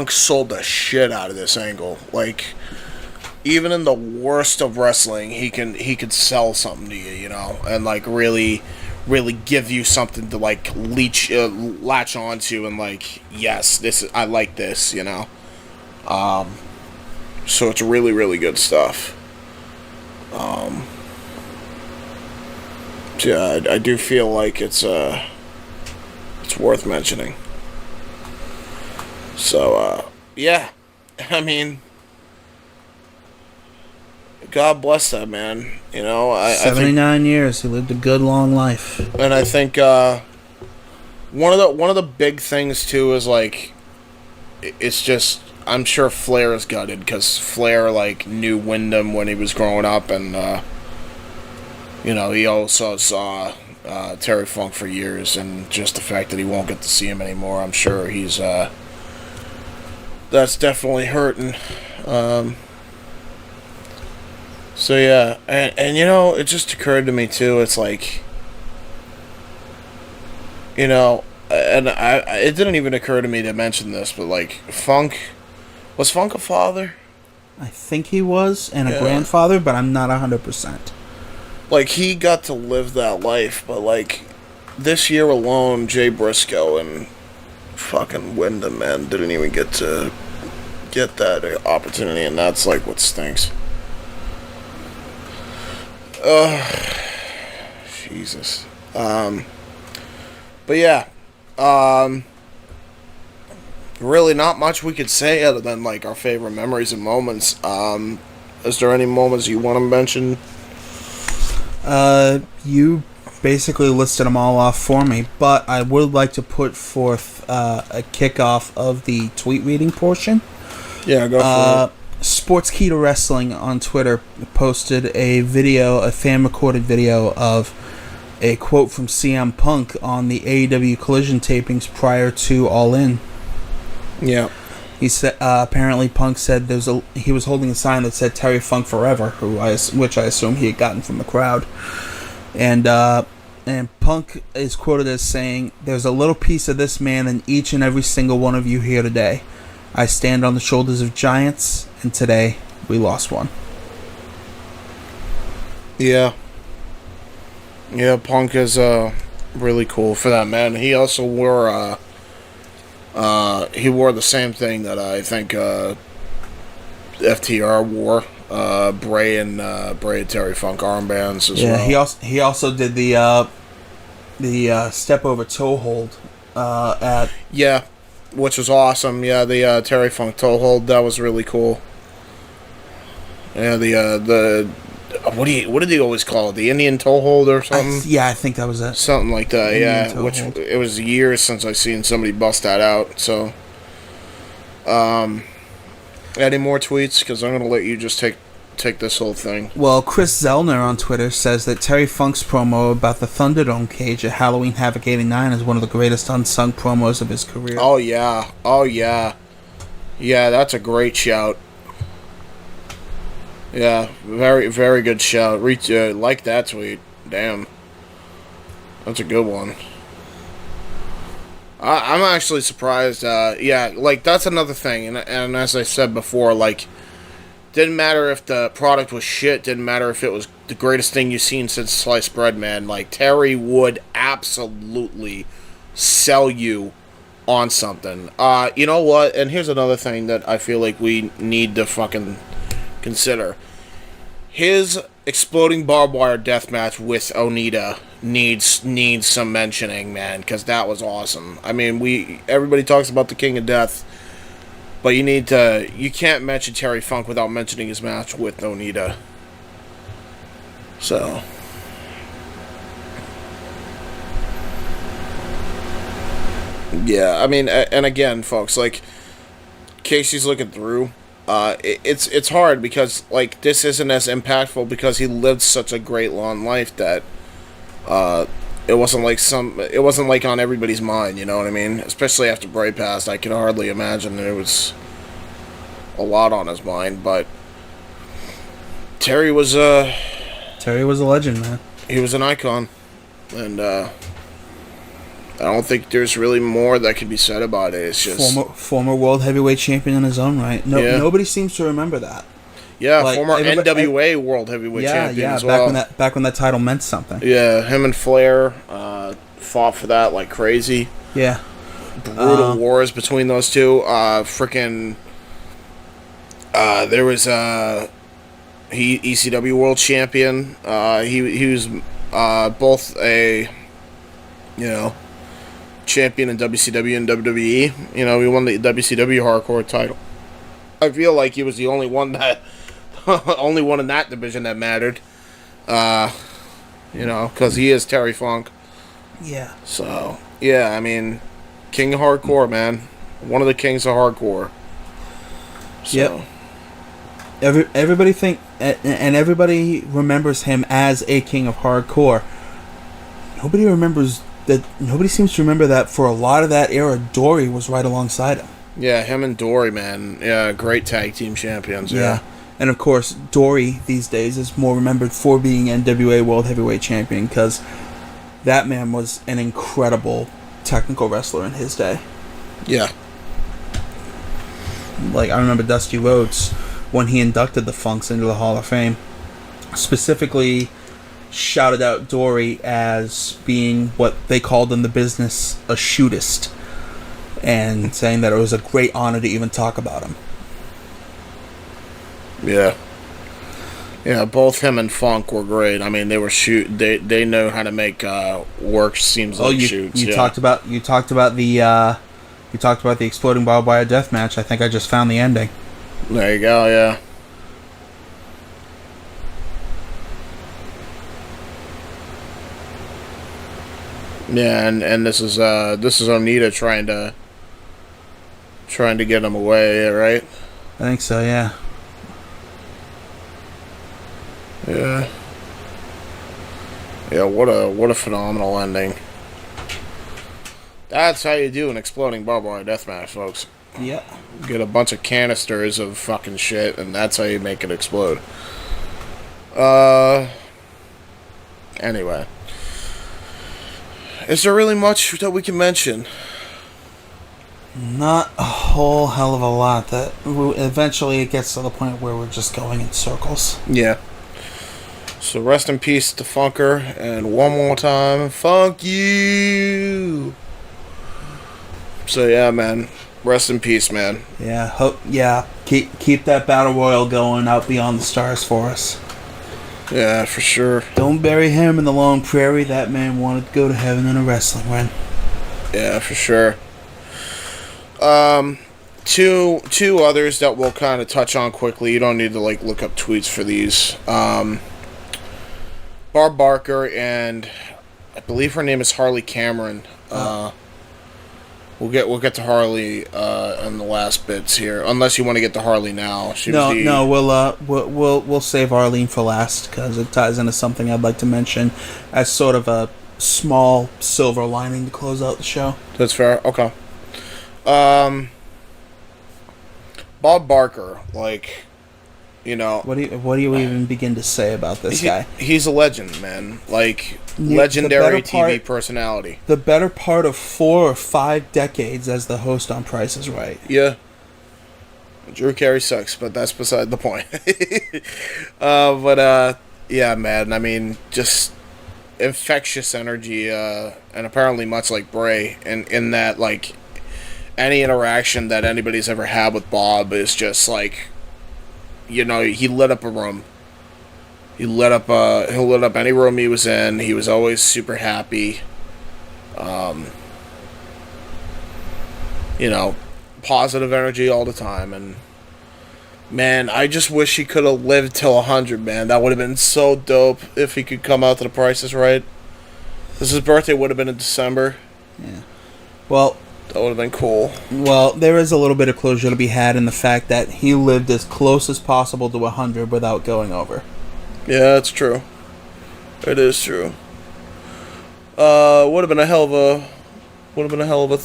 sold the shit out of this angle. Like, even in the worst of wrestling, he could sell something to you, and like really give you something to like latch onto, and like, yes, I like this, so it's really, really good stuff. Yeah, I do feel like it's worth mentioning. So yeah, I mean, God bless that man. 79 years. He lived a good, long life. And I think one of the big things too is like, it's just, I'm sure Flair is gutted, because Flair like knew Wyndham when he was growing up, and he also saw Terry Funk for years, and just the fact that he won't get to see him anymore, I'm sure he's that's definitely hurting. So yeah, and it just occurred to me too, it's like, and it didn't even occur to me to mention this, but like, was Funk a father? I think he was, and a grandfather, but I'm not 100%. Like, he got to live that life, but like, this year alone, Jay Briscoe and fucking Wyndham, man, didn't even get to get that opportunity, and that's like what stinks. Jesus. But yeah, really not much we could say other than like our favorite memories and moments. Is there any moments you want to mention? You basically listed them all off for me, but I would like to put forth a kickoff of the tweet reading portion. Yeah, go for it. Sports Key to Wrestling on Twitter posted a fan-recorded video of a quote from CM Punk on the AEW Collision tapings prior to All In. Yeah. He said apparently Punk said he was holding a sign that said Terry Funk Forever, which I assume he had gotten from the crowd, and Punk is quoted as saying, "There's a little piece of this man in each and every single one of you here today. I stand on the shoulders of giants, and today we lost one." Yeah. Yeah, Punk is really cool for that, man. He also wore the same thing that I think FTR wore. Bray and Terry Funk armbands as well. Yeah, he also did the step over toe hold at... Yeah, which was awesome. Yeah, the Terry Funk toe hold, that was really cool. Yeah, the what did he always call it? The Indian toe hold or something? I think that was it. Something like that. Indian which hold. It was years since I seen somebody bust that out. So, any more tweets? Because I'm gonna let you just take this whole thing. Well, Chris Zellner on Twitter says that Terry Funk's promo about the Thunderdome cage at Halloween Havoc '89 is one of the greatest unsung promos of his career. Oh yeah, that's a great shout. Yeah, very, very good shout. Like that tweet. Damn. That's a good one. I'm actually surprised. Like, that's another thing. And as I said before, like, didn't matter if the product was shit. Didn't matter if it was the greatest thing you've seen since sliced bread, man. Like, Terry would absolutely sell you on something. You know what? And here's another thing that I feel like we need to fucking consider. His exploding barbed wire death match with Onita needs some mentioning, man, because that was awesome. I mean, everybody talks about the King of Death, but you can't mention Terry Funk without mentioning his match with Onita. So, yeah, I mean, and again, folks, like, Casey's looking through. It's hard because, like, this isn't as impactful because he lived such a great long life that it wasn't like on everybody's mind, you know what I mean? Especially after Bray passed, I can hardly imagine there was a lot on his mind, but Terry was a legend, man. He was an icon, and I don't think there's really more that can be said about it. It's just former world heavyweight champion in his own right. Nobody seems to remember that. Yeah, like, former NWA world heavyweight champion as well. Back when that title meant something. Yeah, him and Flair fought for that like crazy. Yeah, brutal wars between those two. There was ECW world champion. He was both a champion in WCW and WWE. You know, he won the WCW hardcore title. I feel like he was the only one in that division that mattered. Because he is Terry Funk. Yeah. So, yeah, I mean, King of Hardcore, man. One of the kings of hardcore. So. Yep. Everybody everybody remembers him as a king of hardcore. Nobody seems to remember that for a lot of that era, Dory was right alongside him. Yeah, him and Dory, man. Yeah, great tag team champions. Yeah. And of course, Dory these days is more remembered for being NWA World Heavyweight Champion because that man was an incredible technical wrestler in his day. Yeah. Like, I remember Dusty Rhodes, when he inducted the Funks into the Hall of Fame, specifically shouted out Dory as being what they called in the business a shootist, and saying that it was a great honor to even talk about him. Yeah. Yeah, both him and Funk were great. I mean, they know how to make work seems like shoots. You talked about the exploding barbed wire death match. I think I just found the ending. There you go, yeah. Yeah, and this is Onita trying to get him away, right? I think so, yeah. Yeah. Yeah, what a phenomenal ending. That's how you do an exploding barbed wire deathmatch, folks. Yeah. Get a bunch of canisters of fucking shit, and that's how you make it explode. Anyway. Is there really much that we can mention? Not a whole hell of a lot. That eventually it gets to the point where we're just going in circles. Yeah. So rest in peace to Funker, and one more time, funk you. So yeah, man. Rest in peace, man. Yeah. Keep that battle royal going out beyond the stars for us. Yeah, for sure. Don't bury him in the long prairie. That man wanted to go to heaven in a wrestling ring. Yeah, for sure. Two others that we'll kind of touch on quickly. You don't need to look up tweets for these. Barb Barker and I believe her name is Harley Cameron. We'll get to Harley in the last bits here, unless you want to get to Harley now. We'll save Arleen for last because it ties into something I'd like to mention as sort of a small silver lining to close out the show. That's fair. Okay. Bob Barker, what do you even begin to say about this guy? He's a legend, man. Legendary TV personality. The better part of 4 or 5 decades as the host on Price is Right. Yeah. Drew Carey sucks, but that's beside the point. Yeah, man. I mean, just infectious energy, and apparently much like Bray, in that, any interaction that anybody's ever had with Bob is just like, you know, he lit up a room. He lit up any room he was in. He was always super happy. You know, positive energy all the time. And man, I just wish he could have lived till 100, man. That would have been so dope if he could come out to The Price is Right. Because his birthday would have been in December. Yeah. Well, that would have been cool. Well, there is a little bit of closure to be had in the fact that he lived as close as possible to 100 without going over. Yeah, that's true. It is true. Would have been a hell of a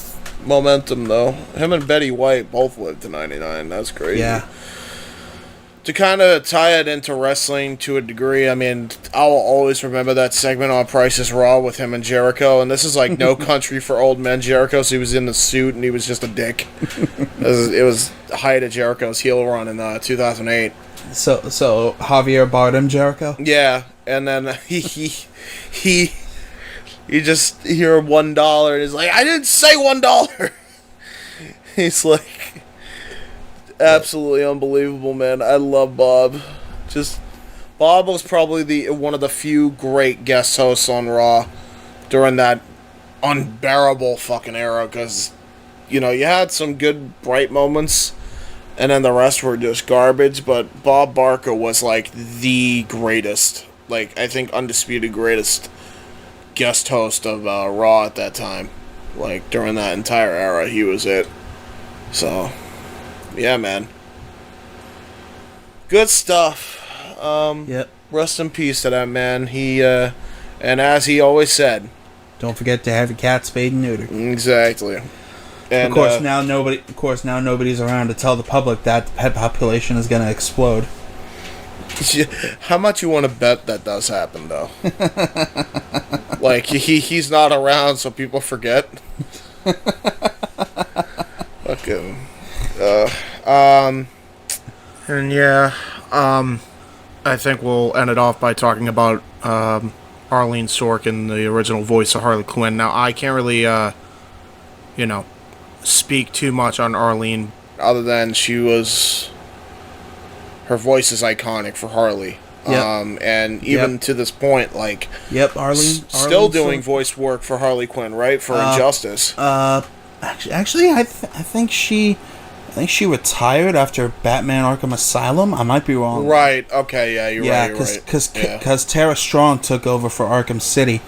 momentum though. Him and Betty White both lived to 99. That's crazy. Yeah. To kind of tie it into wrestling to a degree, I mean, I'll always remember that segment on Price is Raw with him and Jericho, and this is like No Country for Old Men Jericho, so he was in the suit and he was just a dick. It was the height of Jericho's heel run in 2008. So Javier Bardem Jericho? Yeah, and then he just hear $1 and he's like, I didn't say $1. He's like, absolutely unbelievable, man. I love Bob. Bob was probably one of the few great guest hosts on Raw during that unbearable fucking era, because, you know, you had some good bright moments, and then the rest were just garbage, but Bob Barker was, like, the greatest, like, I think undisputed greatest guest host of Raw at that time. Like, during that entire era, he was it. So, yeah, man. Good stuff. Yep. Rest in peace to that man. He, and as he always said, don't forget to have your cat spayed and neutered. Exactly. And, of course, now nobody's around to tell the public that the pet population is going to explode. How much you want to bet that does happen, though? Like, he's not around, so people forget. Okay. And yeah, I think we'll end it off by talking about Arleen Sorkin, the original voice of Harley Quinn. Now, I can't really, speak too much on Arleen, other than her voice is iconic for Harley. Yep. And even to this point, like, Arleen still doing voice work for Harley Quinn, right? For Injustice. Actually, I think she retired after Batman Arkham Asylum. I might be wrong. Right. Okay. Yeah, you're right. Because Tara Strong took over for Arkham City.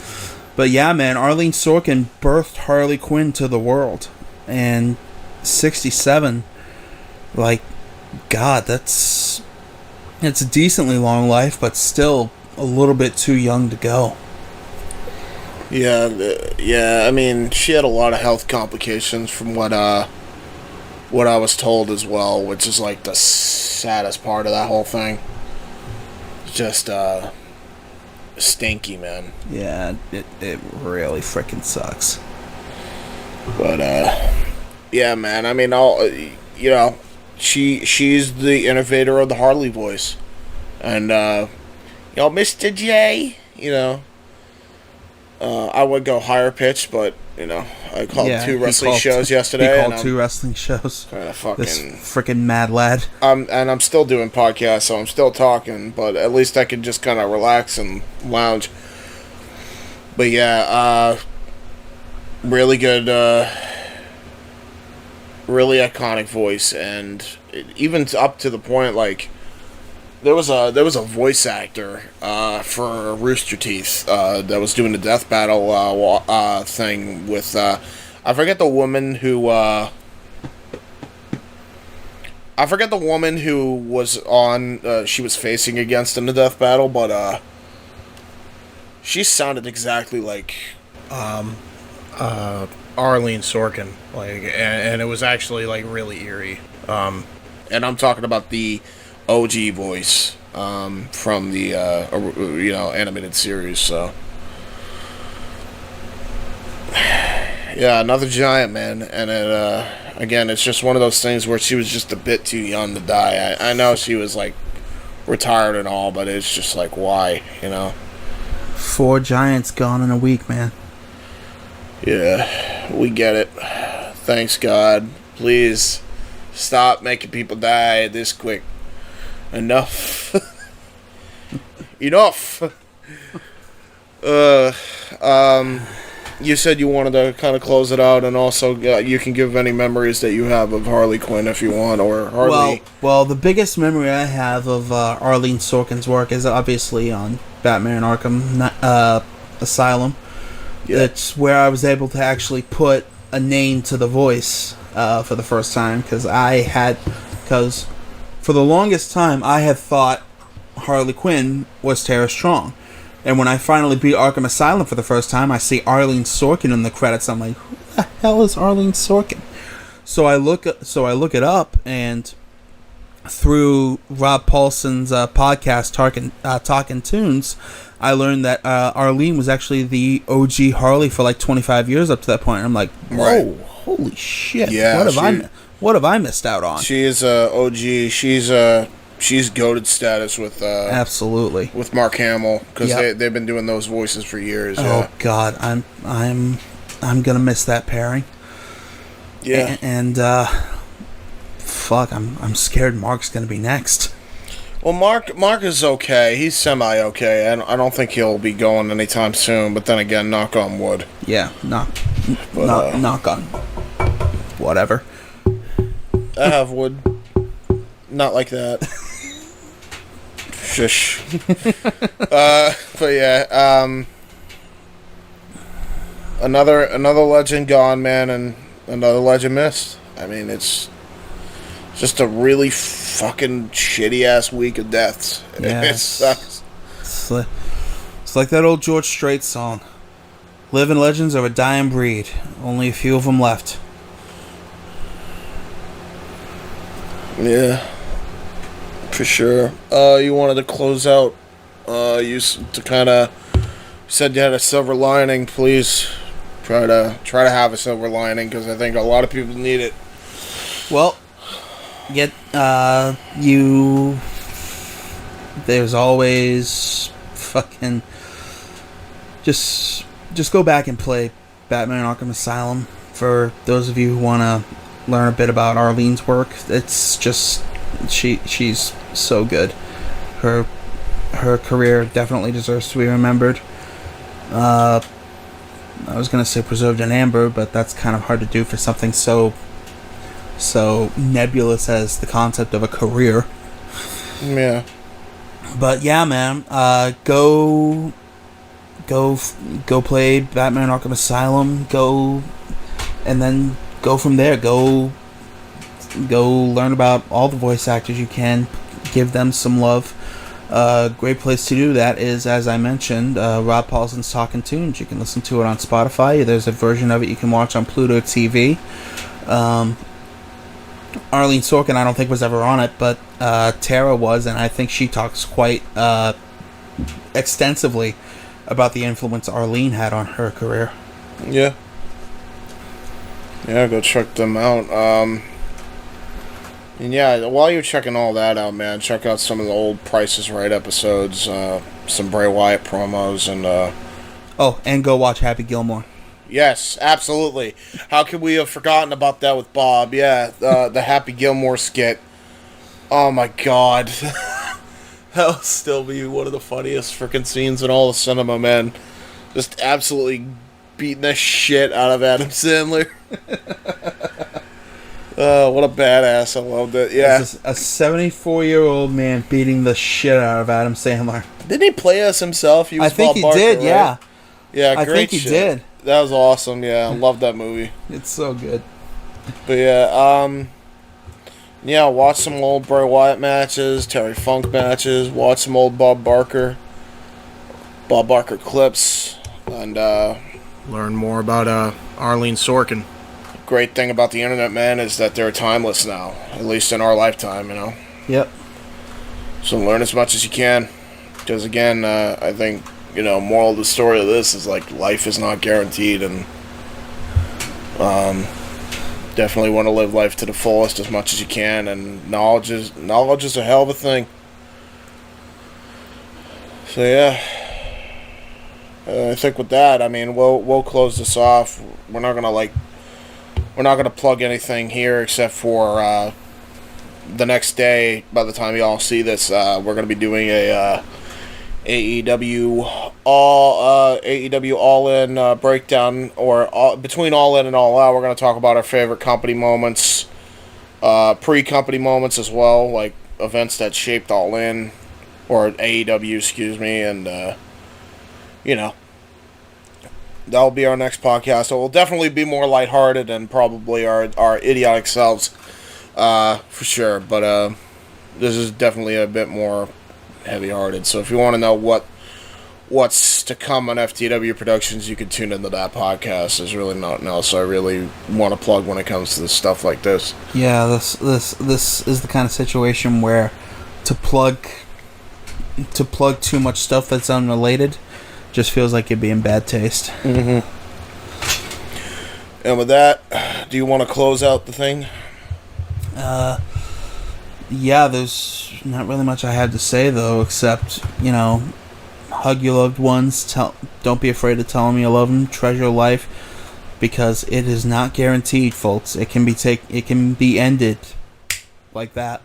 But yeah, man, Arleen Sorkin birthed Harley Quinn to the world, and 67. Like, God, that's a decently long life, but still a little bit too young to go. Yeah. I mean, she had a lot of health complications, from what I was told as well, which is like the saddest part of that whole thing. Just stinky, man. Yeah, it really freaking sucks. But yeah, man. I mean, she's the innovator of the Harley voice, and Mr. J, I would go higher pitch, but I called two wrestling shows yesterday. He called two wrestling shows. Kind of fucking this freaking mad lad. And I'm still doing podcasts, so I'm still talking, but at least I can just kind of relax and lounge. But yeah, really good, really iconic voice, and even up to the point, like, there was a voice actor for Rooster Teeth that was doing the death battle thing with I forget the woman who was on she was facing against in the death battle, but she sounded exactly like Arleen Sorkin, like, and it was actually like really eerie. And I'm talking about the OG voice from the animated series. So yeah, another giant, man. And it again, it's just one of those things where she was just a bit too young to die. I know she was like retired and all, but it's just like, why, 4 giants gone in a week, man. Yeah, we get it. Thanks, God. Please stop making people die this quick. Enough. Enough. You said you wanted to kind of close it out, and also you can give any memories that you have of Harley Quinn if you want, or Harley. Well, the biggest memory I have of Arleen Sorkin's work is obviously on Batman Arkham Asylum. Yeah. It's where I was able to actually put a name to the voice for the first time, because for the longest time I had thought Harley Quinn was Tara Strong. And when I finally beat Arkham Asylum for the first time, I see Arleen Sorkin in the credits. I'm like, who the hell is Arleen Sorkin? So I look it up, and through Rob Paulson's podcast, Talkin' Tunes, I learned that Arleen was actually the OG Harley for like 25 years up to that point. And I'm like, whoa, right. Holy shit! Yeah, what have I missed out on? She is OG. She's goated status with absolutely with Mark Hamill, because they've been doing those voices for years. Oh God, I'm gonna miss that pairing. Yeah, and fuck, I'm scared Mark's gonna be next. Well, Mark is okay. He's semi-okay. I don't think he'll be going anytime soon. But then again, knock on wood. Yeah, knock on whatever. I have wood. Not like that. Shush. But yeah, another legend gone, man, and another legend missed. I mean, it's just a really fucking shitty ass week of deaths. Yeah, it sucks. It's like that old George Strait song. Living legends are a dying breed. Only a few of them left. Yeah, for sure. You wanted to close out. You said you had a silver lining. Please try to have a silver lining, because I think a lot of people need it. Well, there's always fucking just go back and play Batman Arkham Asylum. For those of you who want to learn a bit about Arleen's work, it's just she's so good. Her career definitely deserves to be remembered. I was gonna say preserved in amber, but that's kind of hard to do for something so nebulous as the concept of a career. Yeah. But yeah, man, go play Batman Arkham Asylum. And then go from there. Go learn about all the voice actors you can. Give them some love. Great place to do that is, as I mentioned, Rob Paulson's Talkin' Tunes. You can listen to it on Spotify. There's a version of it you can watch on Pluto TV. Arleen Sorkin, I don't think, was ever on it, but Tara was, and I think she talks quite extensively about the influence Arleen had on her career. Yeah. Yeah, go check them out. And yeah, while you're checking all that out, man, check out some of the old Price is Right episodes, some Bray Wyatt promos, and and go watch Happy Gilmore. Yes, absolutely. How could we have forgotten about that with Bob? Yeah, the Happy Gilmore skit. Oh my God. That'll still be one of the funniest freaking scenes in all of cinema, man. Just absolutely beating the shit out of Adam Sandler. What a badass. I loved it. Yeah. This is a 74-year-old man beating the shit out of Adam Sandler. Didn't he play us himself? I think he did, right? Yeah. Yeah, great I think he shit. did. That was awesome, yeah. I love that movie. It's so good. But yeah, watch some old Bray Wyatt matches, Terry Funk matches, watch some old Bob Barker clips, and learn more about Arleen Sorkin. Great thing about the internet, man, is that they're timeless now, at least in our lifetime, you know? Yep. So learn as much as you can, because again, I think, you know, moral of the story of this is, like, life is not guaranteed, and definitely want to live life to the fullest as much as you can, and knowledge is a hell of a thing. So yeah, I think with that, I mean, we'll close this off. We're not gonna, like, we're not going to plug anything here except for the next day. By the time y'all see this, we're going to be doing a AEW All In breakdown, or between All In and All Out. We're going to talk about our favorite company moments, pre-company moments as well, like events that shaped All In, or AEW, excuse me, and that'll be our next podcast. It will definitely be more lighthearted and probably our idiotic selves, for sure. But this is definitely a bit more heavy-hearted. So if you want to know what's to come on FTW Productions, you can tune into that podcast. There's really nothing else I really want to plug when it comes to stuff like this. Yeah, this is the kind of situation where to plug too much stuff that's unrelated just feels like it'd be in bad taste. Mm-hmm. And with that, do you want to close out the thing? Yeah, there's not really much I have to say, though, except, hug your loved ones, don't be afraid to tell them you love them, treasure life, because it is not guaranteed, folks. It can be ended like that.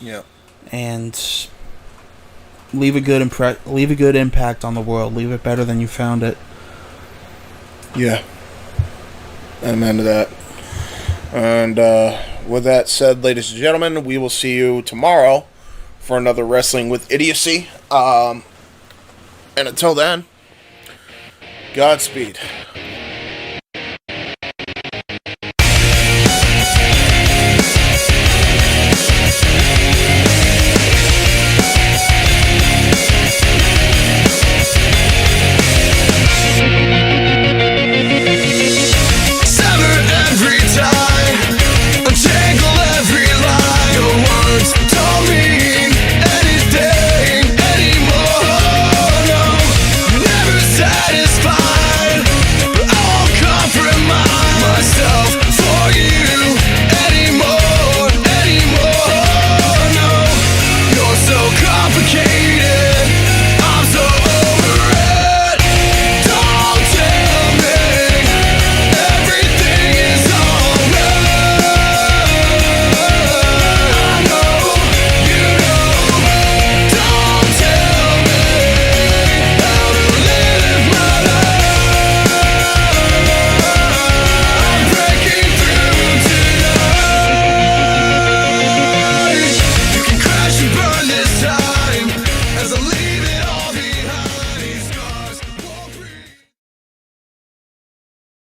Yeah. And leave a good impact on the world. Leave it better than you found it. Yeah. Amen to that. And with that said, ladies and gentlemen, we will see you tomorrow for another Wrestling with Idiocy. And until then, Godspeed.